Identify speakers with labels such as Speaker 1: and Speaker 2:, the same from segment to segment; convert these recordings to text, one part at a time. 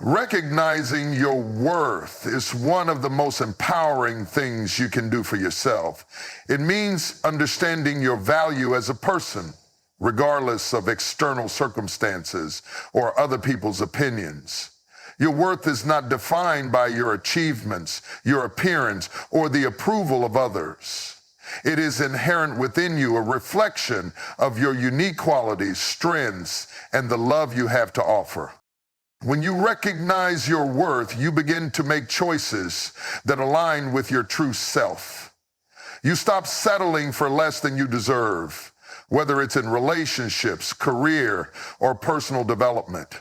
Speaker 1: Recognizing your worth is one of the most empowering things you can do for yourself. It means understanding your value as a person, regardless of external circumstances or other people's opinions. Your worth is not defined by your achievements, your appearance, or the approval of others. It is inherent within you, a reflection of your unique qualities, strengths, and the love you have to offer. When you recognize your worth, you begin to make choices that align with your true self. You stop settling for less than you deserve, whether it's in relationships, career, or personal development.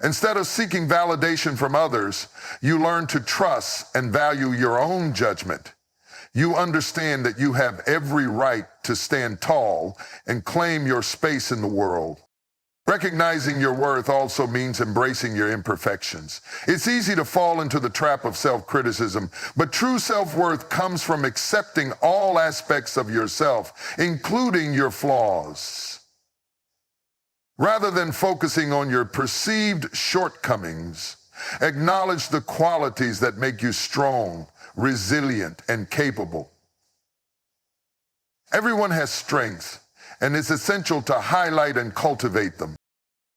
Speaker 1: Instead of seeking validation from others, you learn to trust and value your own judgment. You understand that you have every right to stand tall and claim your space in the world. Recognizing your worth also means embracing your imperfections. It's easy to fall into the trap of self-criticism, but true self-worth comes from accepting all aspects of yourself, including your flaws. Rather than focusing on your perceived shortcomings, acknowledge the qualities that make you strong, resilient, and capable. Everyone has strengths, and it's essential to highlight and cultivate them.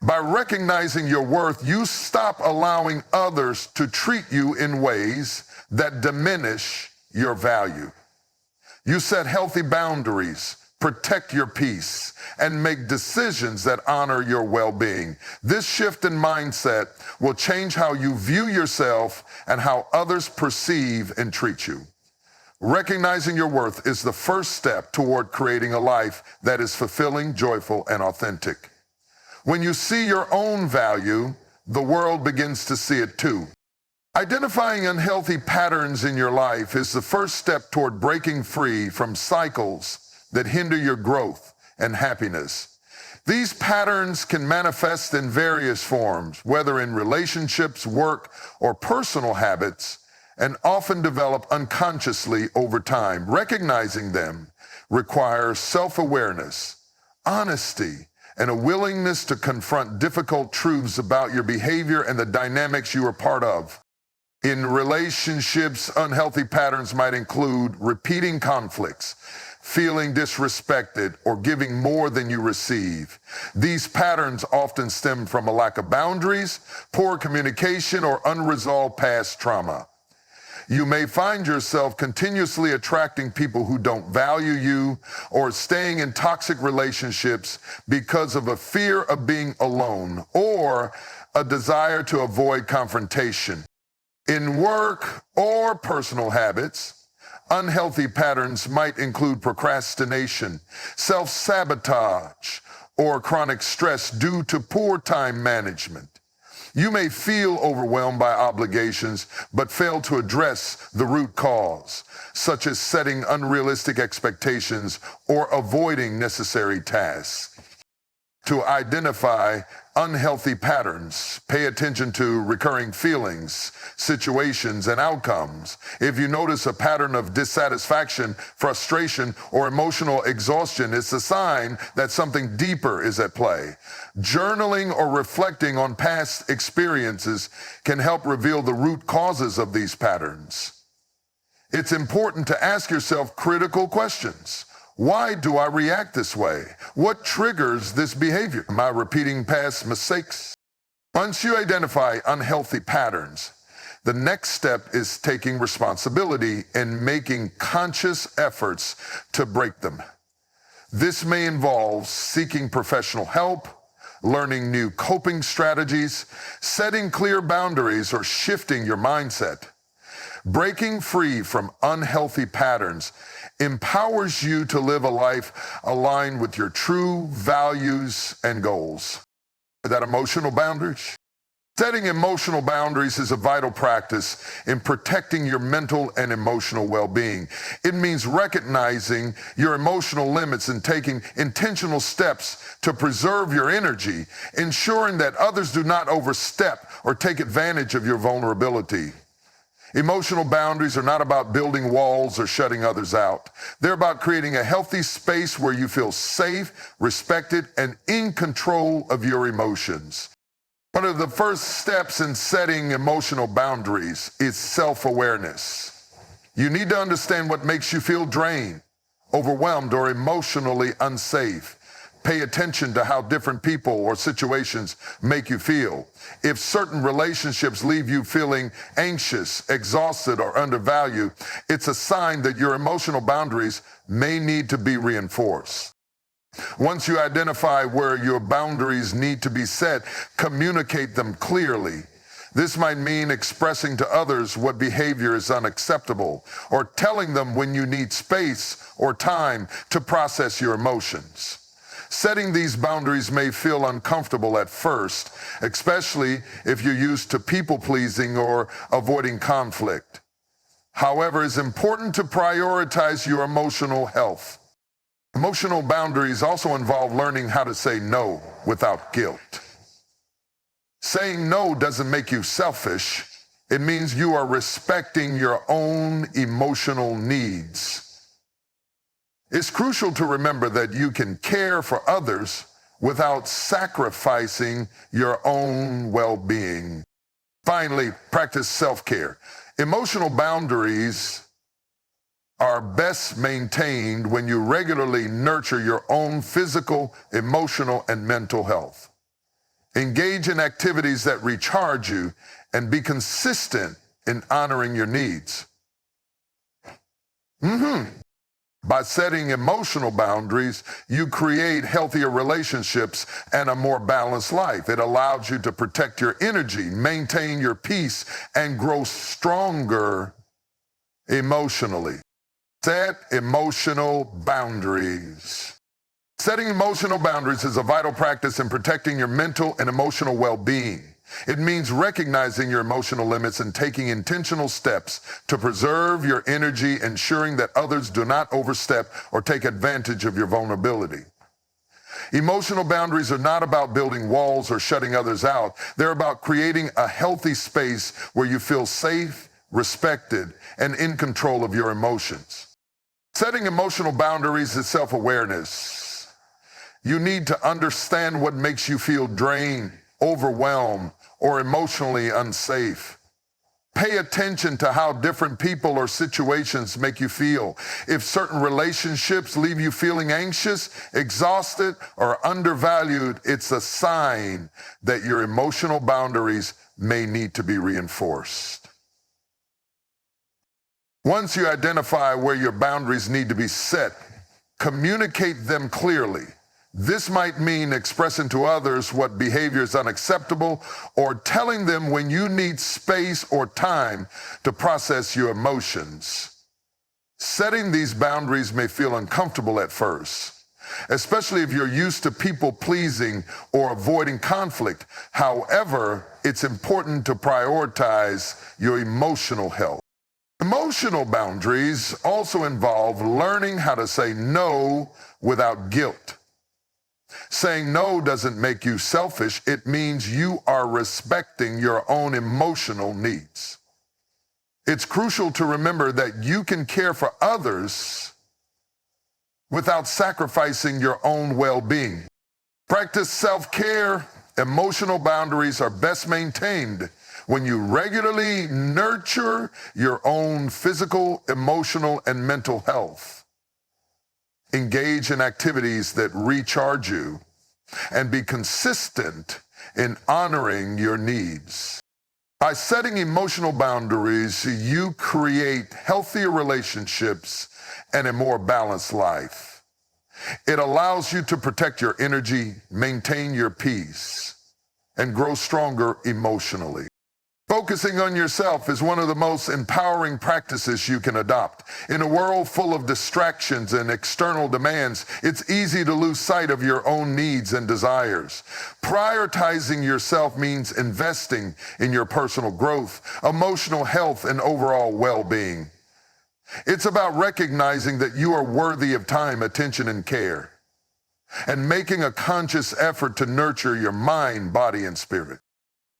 Speaker 1: By recognizing your worth, you stop allowing others to treat you in ways that diminish your value. You set healthy boundaries, protect your peace, and make decisions that honor your well-being. This shift in mindset will change how you view yourself and how others perceive and treat you. Recognizing your worth is the first step toward creating a life that is fulfilling, joyful, and authentic. When you see your own value, the world begins to see it too. Identifying unhealthy patterns in your life is the first step toward breaking free from cycles that hinder your growth and happiness. These patterns can manifest in various forms, whether in relationships, work, or personal habits, and often develop unconsciously over time. Recognizing them requires self-awareness, honesty, and a willingness to confront difficult truths about your behavior and the dynamics you are part of. In relationships, unhealthy patterns might include repeating conflicts, feeling disrespected, or giving more than you receive. These patterns often stem from a lack of boundaries, poor communication, or unresolved past trauma. You may find yourself continuously attracting people who don't value you or staying in toxic relationships because of a fear of being alone or a desire to avoid confrontation. In work or personal habits, unhealthy patterns might include procrastination, self-sabotage, or chronic stress due to poor time management. You may feel overwhelmed by obligations, but fail to address the root cause, such as setting unrealistic expectations or avoiding necessary tasks. To identify unhealthy patterns, pay attention to recurring feelings, situations, and outcomes. If you notice a pattern of dissatisfaction, frustration, or emotional exhaustion, it's a sign that something deeper is at play. Journaling or reflecting on past experiences can help reveal the root causes of these patterns. It's important to ask yourself critical questions. Why do I react this way? What triggers this behavior? Am I repeating past mistakes? Once you identify unhealthy patterns, the next step is taking responsibility and making conscious efforts to break them. This may involve seeking professional help, learning new coping strategies, setting clear boundaries, or shifting your mindset. Breaking free from unhealthy patterns empowers you to live a life aligned with your true values and goals. That emotional boundaries? Setting emotional boundaries is a vital practice in protecting your mental and emotional well-being. It means recognizing your emotional limits and taking intentional steps to preserve your energy, ensuring that others do not overstep or take advantage of your vulnerability. Emotional boundaries are not about building walls or shutting others out. They're about creating a healthy space where you feel safe, respected, and in control of your emotions. One of the first steps in setting emotional boundaries is self-awareness. You need to understand what makes you feel drained, overwhelmed, or emotionally unsafe. Pay attention to how different people or situations make you feel. If certain relationships leave you feeling anxious, exhausted, or undervalued, it's a sign that your emotional boundaries may need to be reinforced. Once you identify where your boundaries need to be set, communicate them clearly. This might mean expressing to others what behavior is unacceptable, or telling them when you need space or time to process your emotions. Setting these boundaries may feel uncomfortable at first, especially if you're used to people-pleasing or avoiding conflict. However, it's important to prioritize your emotional health. Emotional boundaries also involve learning how to say no without guilt. Saying no doesn't make you selfish. It means you are respecting your own emotional needs. It's crucial to remember that you can care for others without sacrificing your own well-being. Finally, practice self-care. Emotional boundaries are best maintained when you regularly nurture your own physical, emotional, and mental health. Engage in activities that recharge you and be consistent in honoring your needs. By setting emotional boundaries, you create healthier relationships and a more balanced life. It allows you to protect your energy, maintain your peace, and grow stronger emotionally. Set emotional boundaries. Setting emotional boundaries is a vital practice in protecting your mental and emotional well-being. It means recognizing your emotional limits and taking intentional steps to preserve your energy, ensuring that others do not overstep or take advantage of your vulnerability. Emotional boundaries are not about building walls or shutting others out. They're about creating a healthy space where you feel safe, respected, and in control of your emotions. Setting emotional boundaries is self-awareness. You need to understand what makes you feel drained, overwhelmed, or emotionally unsafe. Pay attention to how different people or situations make you feel. If certain relationships leave you feeling anxious, exhausted, or undervalued, it's a sign that your emotional boundaries may need to be reinforced. Once you identify where your boundaries need to be set, communicate them clearly. This might mean expressing to others what behavior is unacceptable or telling them when you need space or time to process your emotions. Setting these boundaries may feel uncomfortable at first, especially if you're used to people pleasing or avoiding conflict. However, it's important to prioritize your emotional health. Emotional boundaries also involve learning how to say no without guilt. Saying no doesn't make you selfish. It means you are respecting your own emotional needs. It's crucial to remember that you can care for others without sacrificing your own well-being. Practice self-care. Emotional boundaries are best maintained when you regularly nurture your own physical, emotional, and mental health. Engage in activities that recharge you and be consistent in honoring your needs. By setting emotional boundaries, you create healthier relationships and a more balanced life. It allows you to protect your energy, maintain your peace, and grow stronger emotionally. Focusing on yourself is one of the most empowering practices you can adopt. In a world full of distractions and external demands, it's easy to lose sight of your own needs and desires. Prioritizing yourself means investing in your personal growth, emotional health, and overall well-being. It's about recognizing that you are worthy of time, attention, and care, and making a conscious effort to nurture your mind, body, and spirit.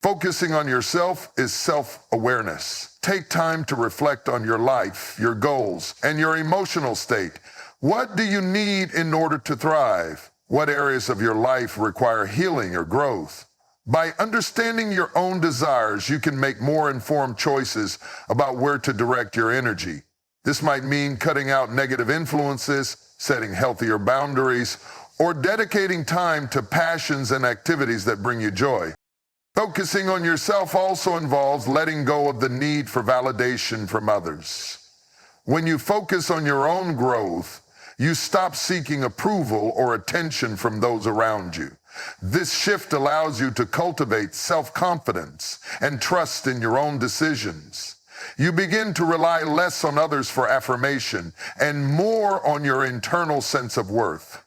Speaker 1: Focusing on yourself is self-awareness. Take time to reflect on your life, your goals, and your emotional state. What do you need in order to thrive? What areas of your life require healing or growth? By understanding your own desires, you can make more informed choices about where to direct your energy. This might mean cutting out negative influences, setting healthier boundaries, or dedicating time to passions and activities that bring you joy. Focusing on yourself also involves letting go of the need for validation from others. When you focus on your own growth, you stop seeking approval or attention from those around you. This shift allows you to cultivate self-confidence and trust in your own decisions. You begin to rely less on others for affirmation and more on your internal sense of worth.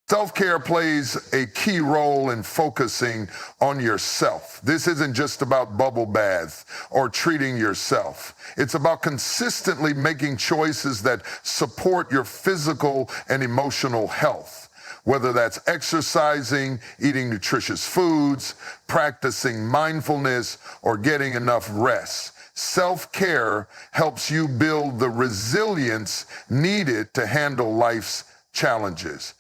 Speaker 1: Self-care plays a key role in focusing on yourself. This isn't just about bubble baths or treating yourself. It's about consistently making choices that support your physical and emotional health. Whether that's exercising, eating nutritious foods, practicing mindfulness, or getting enough rest. Self-care helps you build the resilience needed to handle life's challenges.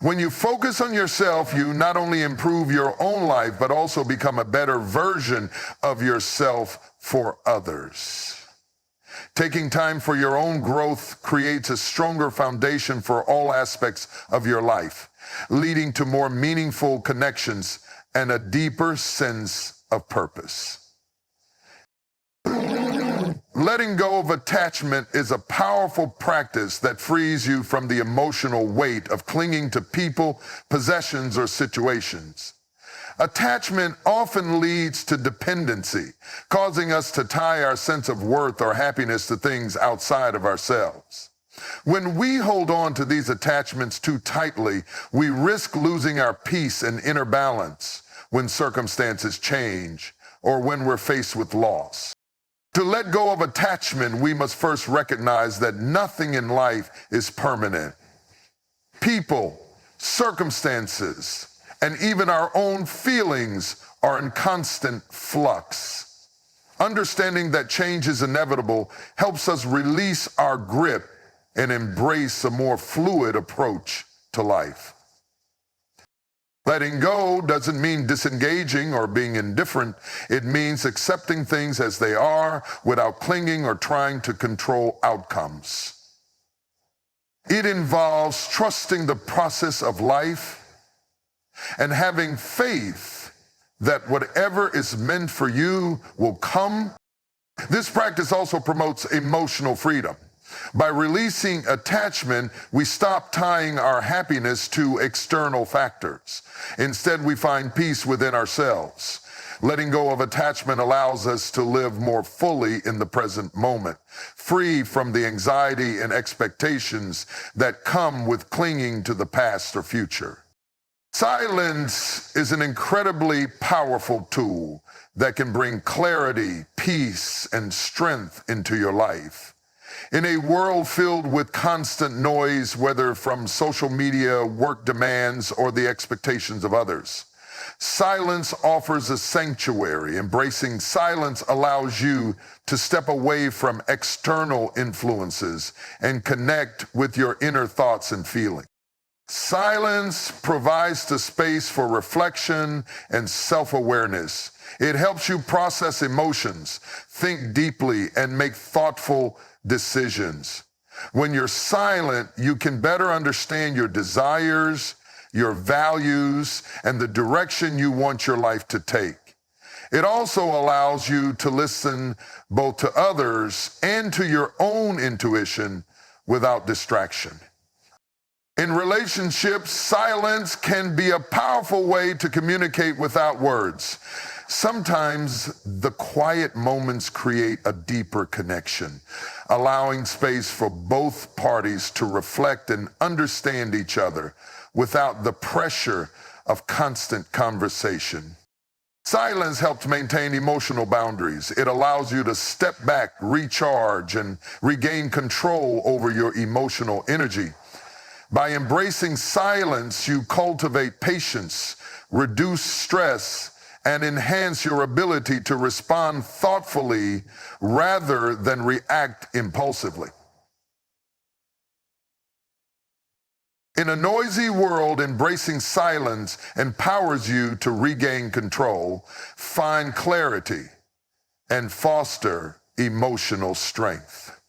Speaker 1: When you focus on yourself, you not only improve your own life, but also become a better version of yourself for others. Taking time for your own growth creates a stronger foundation for all aspects of your life, leading to more meaningful connections and a deeper sense of purpose. Letting go of attachment is a powerful practice that frees you from the emotional weight of clinging to people, possessions, or situations. Attachment often leads to dependency, causing us to tie our sense of worth or happiness to things outside of ourselves. When we hold on to these attachments too tightly, we risk losing our peace and inner balance when circumstances change or when we're faced with loss. To let go of attachment, we must first recognize that nothing in life is permanent. People, circumstances, and even our own feelings are in constant flux. Understanding that change is inevitable helps us release our grip and embrace a more fluid approach to life. Letting go doesn't mean disengaging or being indifferent. It means accepting things as they are without clinging or trying to control outcomes. It involves trusting the process of life and having faith that whatever is meant for you will come. This practice also promotes emotional freedom. By releasing attachment, we stop tying our happiness to external factors. Instead, we find peace within ourselves. Letting go of attachment allows us to live more fully in the present moment, free from the anxiety and expectations that come with clinging to the past or future. Silence is an incredibly powerful tool that can bring clarity, peace, and strength into your life. In a world filled with constant noise, whether from social media, work demands, or the expectations of others, silence offers a sanctuary. Embracing silence allows you to step away from external influences and connect with your inner thoughts and feelings. Silence provides the space for reflection and self-awareness. It helps you process emotions, think deeply, and make thoughtful decisions. When you're silent, you can better understand your desires, your values, and the direction you want your life to take. It also allows you to listen both to others and to your own intuition without distraction. In relationships, silence can be a powerful way to communicate without words. Sometimes the quiet moments create a deeper connection, allowing space for both parties to reflect and understand each other without the pressure of constant conversation. Silence helps maintain emotional boundaries. It allows you to step back, recharge, and regain control over your emotional energy. By embracing silence, you cultivate patience, reduce stress, and enhance your ability to respond thoughtfully rather than react impulsively. In a noisy world, embracing silence empowers you to regain control, find clarity, and foster emotional strength.